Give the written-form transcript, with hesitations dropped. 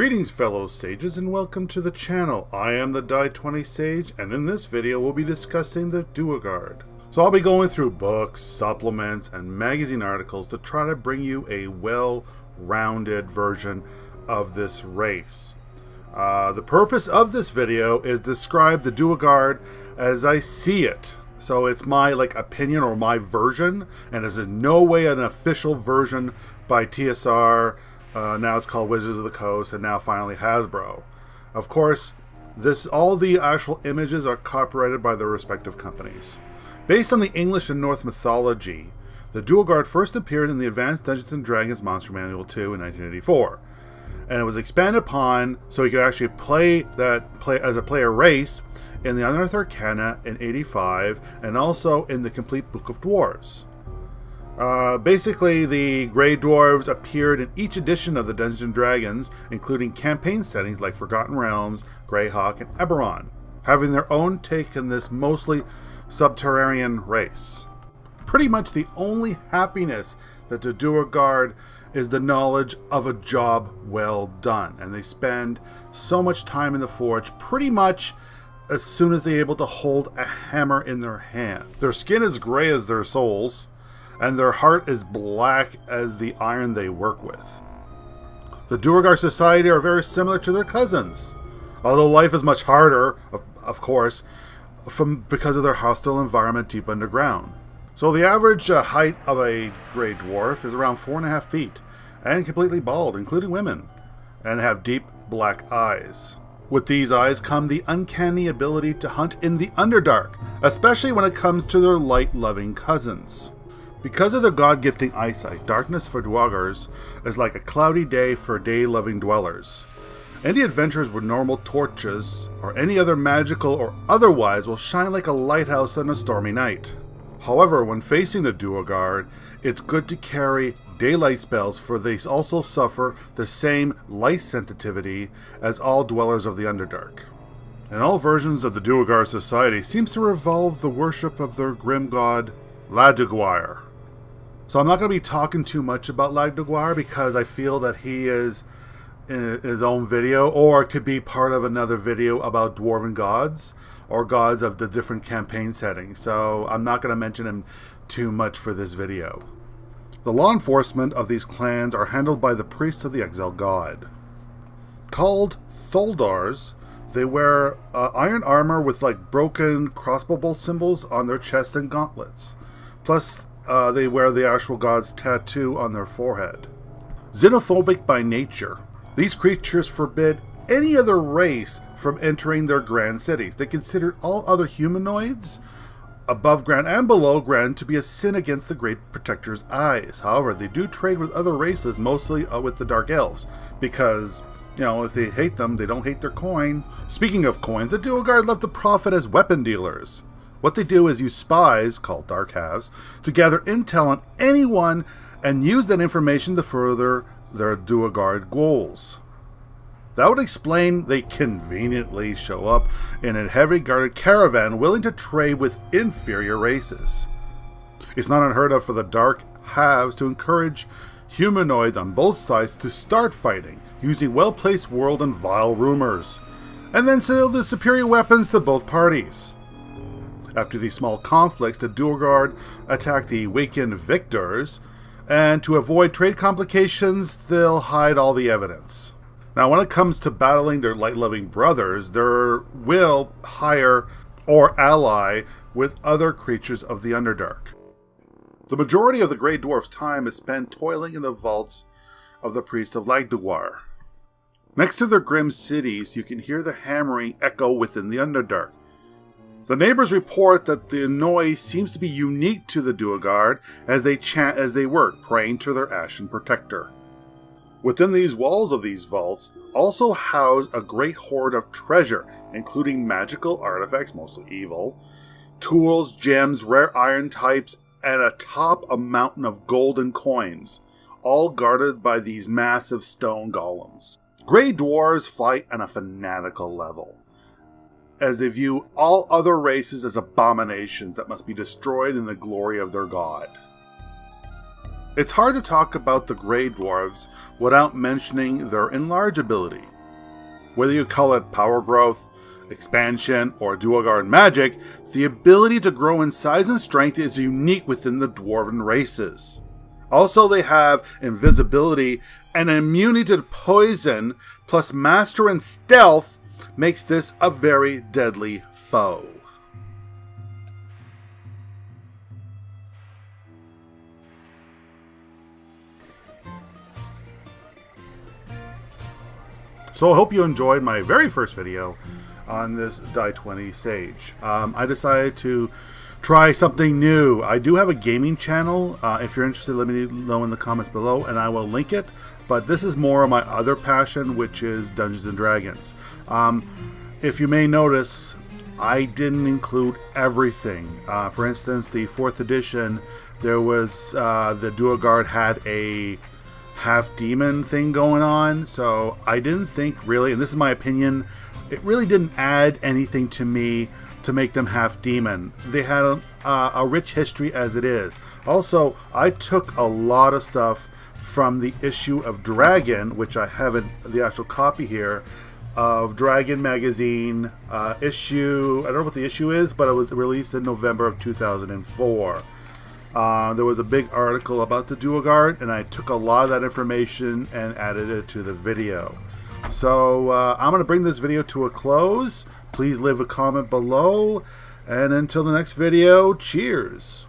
Greetings fellow sages and welcome to the channel. I am the D20sage and in this video we'll be discussing the Duergar. So I'll be going through books, supplements, and magazine articles to try to bring you a well-rounded version of this race. The purpose of this video is describe the Duergar as I see it. So it's my opinion or my version, and is in no way an official version by TSR. Now it's called Wizards of the Coast, and now finally Hasbro. Of course, all the actual images are copyrighted by their respective companies. Based on the English and Norse mythology, the Duergar first appeared in the Advanced Dungeons & Dragons Monster Manual 2 in 1984. And it was expanded upon so you could actually play as a player race in the Unearthed Arcana in 85, and also in the Complete Book of Dwarves. Basically, the Grey Dwarves appeared in each edition of the Dungeons & Dragons, including campaign settings like Forgotten Realms, Greyhawk, and Eberron, having their own take on this mostly subterranean race. Pretty much the only happiness that the Duergar is the knowledge of a job well done, and they spend so much time in the forge pretty much as soon as they're able to hold a hammer in their hand. Their skin is gray as their souls, and their heart is black as the iron they work with. The Duergar society are very similar to their cousins, although life is much harder, of course, because of their hostile environment deep underground. So the average height of a Grey Dwarf is around 4.5 feet, and completely bald, including women, and have deep black eyes. With these eyes come the uncanny ability to hunt in the Underdark, especially when it comes to their light-loving cousins. Because of their god-gifting eyesight, darkness for Duergars is like a cloudy day for day-loving dwellers. Any adventurers with normal torches, or any other magical or otherwise, will shine like a lighthouse on a stormy night. However, when facing the Duergar, it's good to carry daylight spells, for they also suffer the same light sensitivity as all dwellers of the Underdark. And all versions of the Duergar society seems to revolve the worship of their grim god, Duergar. So I'm not going to be talking too much about Duergar because I feel that he is in his own video, or it could be part of another video about dwarven gods or gods of the different campaign settings. So I'm not going to mention him too much for this video. The law enforcement of these clans are handled by the priests of the exiled god. Called Tholdars, they wear iron armor with broken crossbow bolt symbols on their chests and gauntlets. Plus, they wear the actual god's tattoo on their forehead. Xenophobic by nature, these creatures forbid any other race from entering their grand cities. They consider all other humanoids, above ground and below ground, to be a sin against the Great Protector's eyes. However, they do trade with other races, mostly with the Dark Elves, because, if they hate them, they don't hate their coin. Speaking of coins, the Duergar love to profit as weapon dealers. What they do is use spies, called Dark Halves, to gather intel on anyone and use that information to further their Duergar goals. That would explain they conveniently show up in a heavy guarded caravan willing to trade with inferior races. It's not unheard of for the Dark Halves to encourage humanoids on both sides to start fighting, using well-placed word and vile rumors, and then sell the superior weapons to both parties. After these small conflicts, the Duergar attack the weakened victors, and to avoid trade complications, they'll hide all the evidence. Now, when it comes to battling their light-loving brothers, they will hire or ally with other creatures of the Underdark. The majority of the Grey Dwarf's time is spent toiling in the vaults of the priests of Duergar. Next to their grim cities, you can hear the hammering echo within the Underdark. The neighbors report that the noise seems to be unique to the Duergar as they chant as they work, praying to their ashen protector. Within these walls of these vaults also house a great hoard of treasure, including magical artifacts, mostly evil, tools, gems, rare iron types, and atop a mountain of golden coins, all guarded by these massive stone golems. Grey Dwarves fight on a fanatical level, as they view all other races as abominations that must be destroyed in the glory of their god. It's hard to talk about the Grey Dwarves without mentioning their enlarge ability. Whether you call it power growth, expansion, or Duergar magic, the ability to grow in size and strength is unique within the dwarven races. Also, they have invisibility and immunity to poison, plus master and stealth makes this a very deadly foe. So I hope you enjoyed my very first video on this D20sage. I decided to try something new. I do have a gaming channel. If you're interested, let me know in the comments below and I will link it. But this is more of my other passion, which is Dungeons and Dragons. If you may notice, I didn't include everything. For instance, the 4th edition, there was the Duergar had a half demon thing going on, so I didn't think really, and this is my opinion, it really didn't add anything to me to make them half demon. They had a rich history as it is. Also, I took a lot of stuff from the issue of Dragon, which I haven't the actual copy here of Dragon magazine issue. I don't know what the issue is, but it was released in November of 2004. There was a big article about the Duergar, and I took a lot of that information and added it to the video. So I'm going to bring this video to a close. Please leave a comment below, and until the next video, cheers!